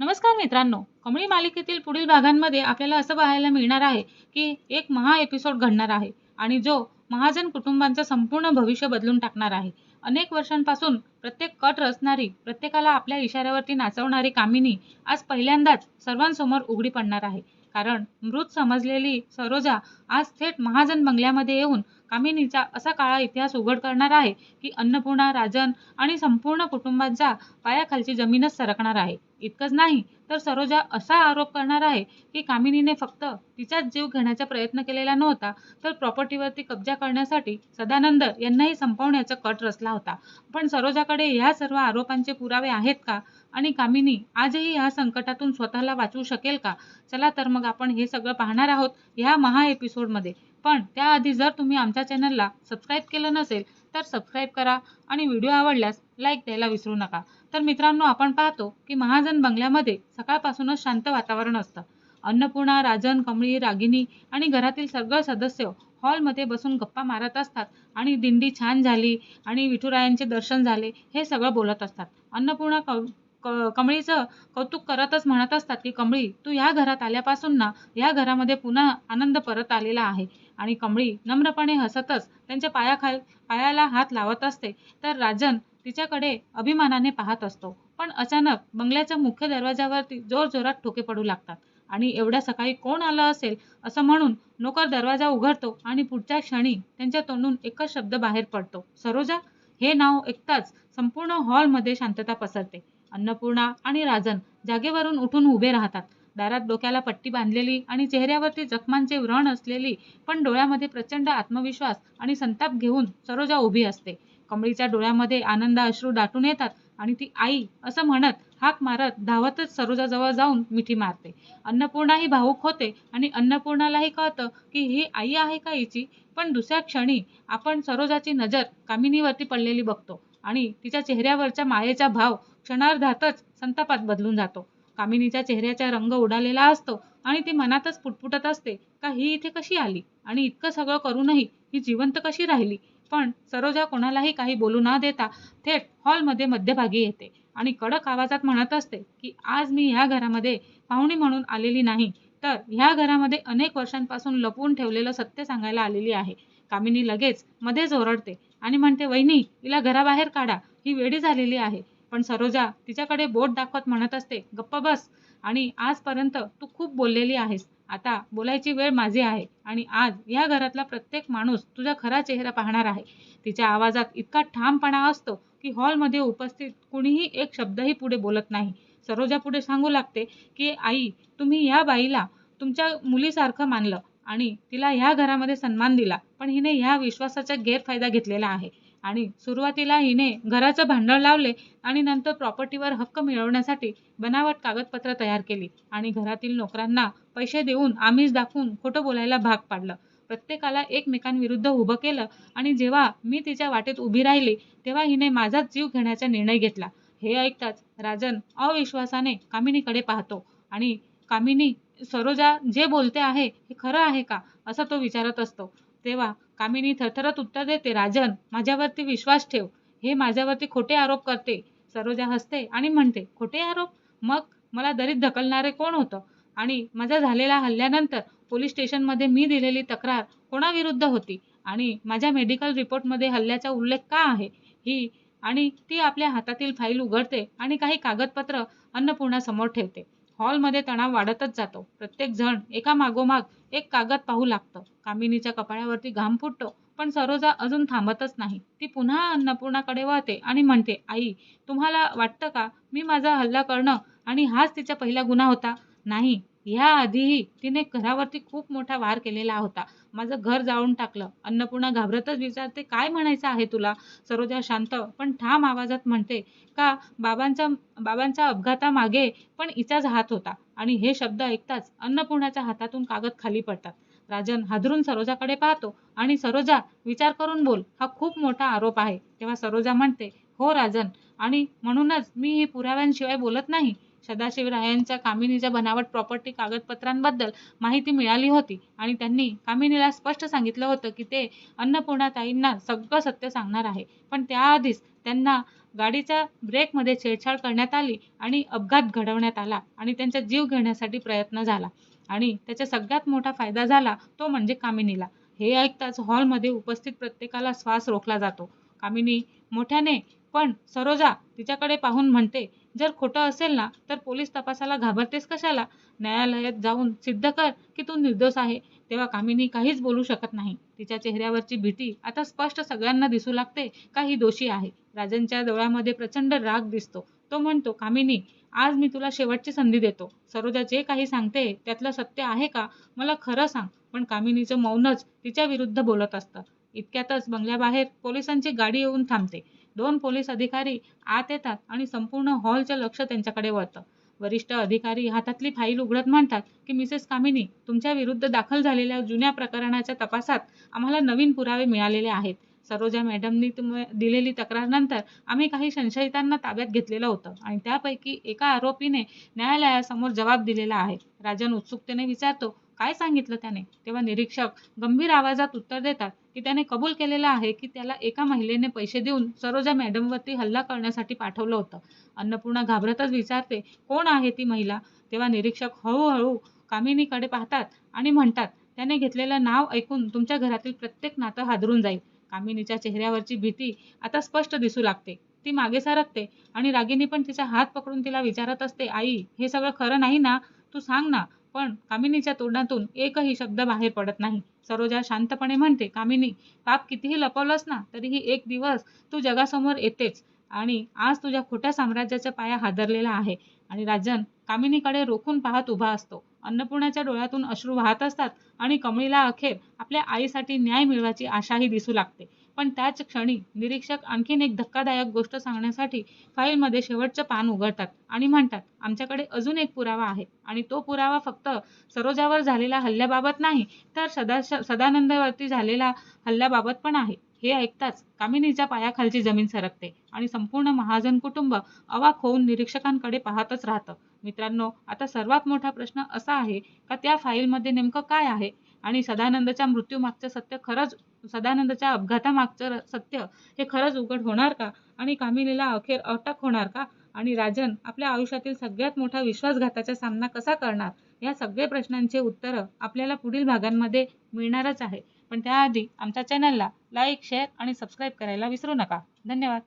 नमस्कार मित्रांनो, कमळी मालिकेतील पुढील भागांमध्ये आपल्याला असं पाहायला मिळणार आहे की एक महा एपिसोड घडणार आहे आणि जो महाजन कुटुंबांचं संपूर्ण भविष्य बदलून टाकणार आहे. अनेक वर्षांपासून प्रत्येक कट रचणारी, प्रत्येकाला आपल्या इशाऱ्यावरती नाचवणारी कामिनी आज पहिल्यांदाच सर्वांसमोर उघडी पडणार आहे. कारण मृत समजलेली सरोजा आज थेट महाजन बंगल्यामध्ये येऊन कामिनीचा असा काळा इतिहास उघड करणार आहे की अन्नपूर्णा, राजन आणि संपूर्ण कुटुंबांचा पायाखालची जमीनच सरकणार आहे. इतकंच नाही तर सरोजा असा आरोप करणार आहे की कामिनीने फक्त तिचाच जीव घेण्याचा प्रयत्न केलेला नव्हता, तर प्रॉपर्टीवरती कब्जा करण्यासाठी सदानंद यांनाही संपवण्याचा कट रचला होता. पण सरोजाकडे ह्या सर्व आरोपांचे पुरावे आहेत का? आणि कामिनी आजही ह्या संकटातून स्वतःला वाचवू शकेल का? चला तर मग आपण हे सगळं पाहणार आहोत ह्या महा एपिसोडमध्ये. पण त्याआधी जर तुम्ही आमच्या चॅनलला सबस्क्राईब केलं नसेल तर सबस्क्राईब करा आणि व्हिडिओ आवडल्यास लाईक द्यायला विसरू नका. तर मित्रांनो, आपण पाहतो की महाजन बंगल्यामध्ये सकाळपासूनच शांत वातावरण असतं. अन्नपूर्णा, राजन, कमळी, रागिनी आणि घरातील सगळे सदस्य हॉलमध्ये बसून गप्पा मारत असतात आणि दिंडी छान झाली आणि विठुरायांचे दर्शन झाले हे सगळं बोलत असतात. अन्नपूर्णा कमळीचं कौतुक करतच म्हणत असतात की कमळी, तू ह्या घरात आल्यापासून ना ह्या घरामध्ये पुन्हा आनंद परत आलेला आहे. आणि कमळी नम्रपणे हसतच त्यांच्या पायाला हात लावत असते. तर राजन तिच्याकडे अभिमानाने पाहत असतो. पण अचानक बंगल्याच्या मुख्य दरवाजावरती जोरजोरात ठोके पडू लागतात आणि एवढ्या सकाळी कोण आलं असेल असं म्हणून नोकर दरवाजा उघडतो आणि पुढच्या क्षणी त्यांच्या तोंडून एकच शब्द बाहेर पडतो, सरोजा. हे नाव ऐकताच संपूर्ण हॉलमध्ये शांतता पसरते. अन्नपूर्णा आणि राजन जागेवरून उठून उभे राहतात. दारात डोक्याला पट्टी बांधलेली आणि चेहऱ्यावरती जखमांचे व्रण असलेली, पण डोळ्यामध्ये प्रचंड आत्मविश्वास आणि संताप घेऊन सरोजा उभी असते. कमळीच्या डोळ्यामध्ये आनंद अश्रू दाटून येतात आणि ती आई असं म्हणत हाक मारत धावतच सरोजाजवळ जाऊन मिठी मारते. अन्नपूर्णाही भावूक होते आणि अन्नपूर्णालाही कळतं की ही आई आहे का हिची. पण दुसऱ्या क्षणी आपण सरोजाची नजर कामिनीवरती पडलेली बघतो आणि तिच्या चेहऱ्यावरच्या मायेचा भाव क्षणार्धातच संतापात बदलून जातो. कामिनीच्या चेहऱ्याचा रंग उडालेला असतो आणि ती मनातच पुटपुटत असते का ही इथे कशी आली आणि इतकं सगळं करूनही ही जिवंत कशी राहिली. पण सरोजा कोणालाही काही बोलू न देता थेट हॉलमध्ये मध्यभागी येते आणि कडक आवाजात म्हणत असते की आज मी ह्या घरामध्ये पाहुणी म्हणून आलेली नाही, तर ह्या घरामध्ये अनेक वर्षांपासून लपवून ठेवलेलं सत्य सांगायला आलेली आहे. कामिनी लगेच मध्येच ओरडते आणि म्हणते, वहिनी, हिला घराबाहेर काढा, ही वेडी झालेली आहे. पण सरोजा तिच्याकडे बोट दाखवत म्हणत असते, गप्प बस. आणि आजपर्यंत तू खूप बोललेली आहेस, आता बोलायची वेळ माझी आहे आणि आज या घरातला प्रत्येक माणूस तुझा खरा चेहरा पाहणार आहे. तिच्या आवाजात इतका ठामपणा असतो की हॉलमध्ये उपस्थित कुणीही एक शब्दही पुढे बोलत नाही. सरोजा पुढे सांगू लागते की आई, तुम्ही या बाईला तुमच्या मुलीसारखं मानलं आणि तिला ह्या घरामध्ये सन्मान दिला, पण हिने ह्या विश्वासाचा गैरफायदा घेतलेला आहे. आणि सुरुवातीला हिने घराचं भांडण लावले आणि नंतर प्रॉपर्टीवर हक्क मिळवण्यासाठी बनावट कागदपत्र तयार केली आणि घरातील नोकरांना पैसे देऊन आमिष दाखवून खोटं बोलायला भाग पाडलं. प्रत्येकाला एकमेकांविरुद्ध उभं केलं आणि जेव्हा मी तिच्या वाटेत उभी राहिली तेव्हा हिने माझाच जीव घेण्याचा निर्णय घेतला. हे ऐकताच राजन अविश्वासाने कामिनीकडे पाहतो आणि कामिनी, सरोजा जे बोलते आहे हे खरं आहे का असं तो विचारत असतो. तेव्हा कामिनी थरथरत उत्तर देते, राजन, माझ्यावरती विश्वास ठेव. हे माझ्यावरती खोटे आरोप करते. सरोजा हसते आणि म्हणते, खोटे आरोप? मग मला दरीत ढकलणारे कोण होतं? आणि माझ्या झालेल्या हल्ल्यानंतर पोलीस स्टेशनमध्ये मी दिलेली तक्रार कोणाविरुद्ध होती? आणि माझ्या मेडिकल रिपोर्टमध्ये हल्ल्याचा उल्लेख का आहे? ही आणि ती आपल्या हातातील फाईल उघडते आणि काही कागदपत्र अन्नपूर्णासमोर ठेवते. हॉलमध्ये तणाव वाढतच जातो. प्रत्येक जण एका मागोमाग एक कागद पाहू लागतं. कामिनीच्या कपाळावरती घाम फुटतो, पण सरोजा अजून थांबतच नाही. ती पुन्हा अन्नपूर्णाकडे वळते आणि म्हणते, आई, तुम्हाला वाटतं का मी माझा हल्ला करणं आणि हाच तिचा पहिला गुन्हा होता? नाही, ह्या आधीही तिने घरावरती खूप मोठा वार केलेला होता. माझं घर जाळून टाकलं. अन्नपूर्णा घाबरतच विचारते, काय म्हणायचं आहे तुला? सरोजा शांत पण ठाम आवाजात म्हणते का बाबांच्या अपघातामागे पण हिचाच हात होता. आणि हे शब्द ऐकताच अन्नपूर्णाच्या हातातून कागद खाली पडतात. राजन हादरून सरोजाकडे पाहतो आणि सरोजा, विचार करून बोल, हा खूप मोठा आरोप आहे. तेव्हा सरोजा म्हणते, हो राजन, आणि म्हणूनच मी ही पुराव्यांशिवाय बोलत नाही. सदाशिवरायांच्या कामिनीच्या बनावट प्रॉपर्टी कागदपत्रांबद्दल माहिती मिळाली होती आणि त्यांनी कामिनीला स्पष्ट सांगितलं होतं की ते अन्नपूर्णाताईंना सगळं सत्य सांगणार आहे. पण त्याआधीच त्यांना गाडीच्या ब्रेकमध्ये छेडछाड करण्यात आली आणि अपघात घडवण्यात आला आणि त्यांचा जीव घेण्यासाठी प्रयत्न झाला आणि त्याचा सगळ्यात मोठा फायदा झाला तो म्हणजे कामिनीला. हे ऐकताच हॉलमध्ये उपस्थित प्रत्येकाला श्वास रोखला जातो. कामिनी मोठ्याने पण सरोजा तिच्याकडे पाहून म्हणते, जर खोटं असेल ना तर पोलीस तपासाला घाबरतेस कशाला? न्यायालयात जाऊन सिद्ध कर की तू निर्दोष आहे. तेव्हा कामिनी काहीच बोलू शकत नाही. तिच्या चेहऱ्यावरची भीती आता स्पष्ट सगळ्यांना दिसू लागते का ही दोषी आहे. राजनच्या डोळ्यामध्ये प्रचंड राग दिसतो. तो म्हणतो, कामिनी, आज मी तुला शेवटची संधी देतो. सरोजा जे काही सांगते त्यातलं सत्य आहे का? मला खरं सांग. पण कामिनीचं मौनच तिच्या विरुद्ध बोलत असतं. इतक्यातच बंगल्याबाहेर पोलिसांची गाडी येऊन थांबते. 2 पोलीस अधिकारी आत येतात आणि संपूर्ण हॉलचं लक्ष त्यांच्याकडे वळतं. वरिष्ठ अधिकारी हातातली फाईल उघडत म्हणतात की मिसेस कामिनी, तुमच्या विरुद्ध दाखल झालेल्या जुन्या प्रकरणाच्या तपासात आम्हाला नवीन पुरावे मिळालेले आहेत. सरोजा मॅडमनी दिलेली तक्रारनंतर आम्ही काही संशयितांना ताब्यात घेतलेलं होतं आणि त्यापैकी एका आरोपीने न्यायालयासमोर जबाब दिलेला आहे. राजन उत्सुकतेने विचारतो, काय सांगितलं त्याने? तेव्हा निरीक्षक गंभीर आवाजात उत्तर देतात की त्याने कबूल केलेलं आहे की त्याला एका महिलेने पैसे देऊन सरोजा मॅडमवरती हल्ला करण्यासाठी पाठवलं होतं. अन्नपूर्णा घाबरतच विचारते, कोण आहे ती महिला? तेव्हा निरीक्षक हळूहळू कामिनीकडे पाहतात आणि म्हणतात, त्याने घेतलेलं नाव ऐकून तुमच्या घरातील प्रत्येक नातं हादरून जाईल. कामिनीच्या चेहऱ्यावरची भीती आता स्पष्ट दिसू लागते. ती मागे सरकते आणि रागिनी पण तिचा हात पकडून तिला विचारत असते, आई, हे सगळं खरं नाही ना? तू सांग ना. पण कामिनीच्या तोंडातून एकही शब्द बाहेर पडत नाही. सरोजा शांतपणे म्हणते, कामिनी, पाप कितीही लपवलंस ना तरीही एक दिवस तू जगासमोर येतेच आणि आज तुझ्या खोट्या साम्राज्याचा पाया हादरलेला आहे. आणि राजन कामिनीकडे रोखून पाहत उभा असतो. अन्नपूर्णाच्या डोळ्यातून अश्रू वाहत असतात आणि कमळीला अखेर आपल्या आईसाठी न्याय मिळवायची आशाही दिसू लागते. पण त्याच क्षणी निरीक्षक आणखीन एक धक्कादायक गोष्ट सांगण्यासाठी फाईलमध्ये शेवटचं पान उघडतात आणि म्हणतात, आमच्याकडे अजून एक पुरावा आहे आणि तो पुरावा फक्त सरोजावर झालेल्या हल्ल्याबाबत नाही तर सदानंदवरती झालेल्या हल्ल्याबाबत पण आहे. हे ऐकताच कामिनीच्या पायाखालची जमीन सरकते आणि संपूर्ण महाजन कुटुंब अवाक होऊन निरीक्षकांकडे पाहतच राहतं. मित्रांनो, आता सर्वात मोठा प्रश्न असा आहे का त्या फाईलमध्ये नेमकं काय आहे आणि सदानंदच्या मृत्यूमागचं सत्य खरंच, सदानंदच्या अपघातामागचं सत्य हे खरंच उघड होणार का? आणि कामिनीला अखेर अटक होणार का? आणि राजन आपल्या आयुष्यातील सगळ्यात मोठा विश्वासघाताचा सामना कसा करणार? या सगळे प्रश्नांचे उत्तरं आपल्याला पुढील भागांमध्ये मिळणारच आहे. पण त्याआधी आमच्या चॅनलला लाईक, शेअर आणि सबस्क्राईब करायला विसरू नका. धन्यवाद.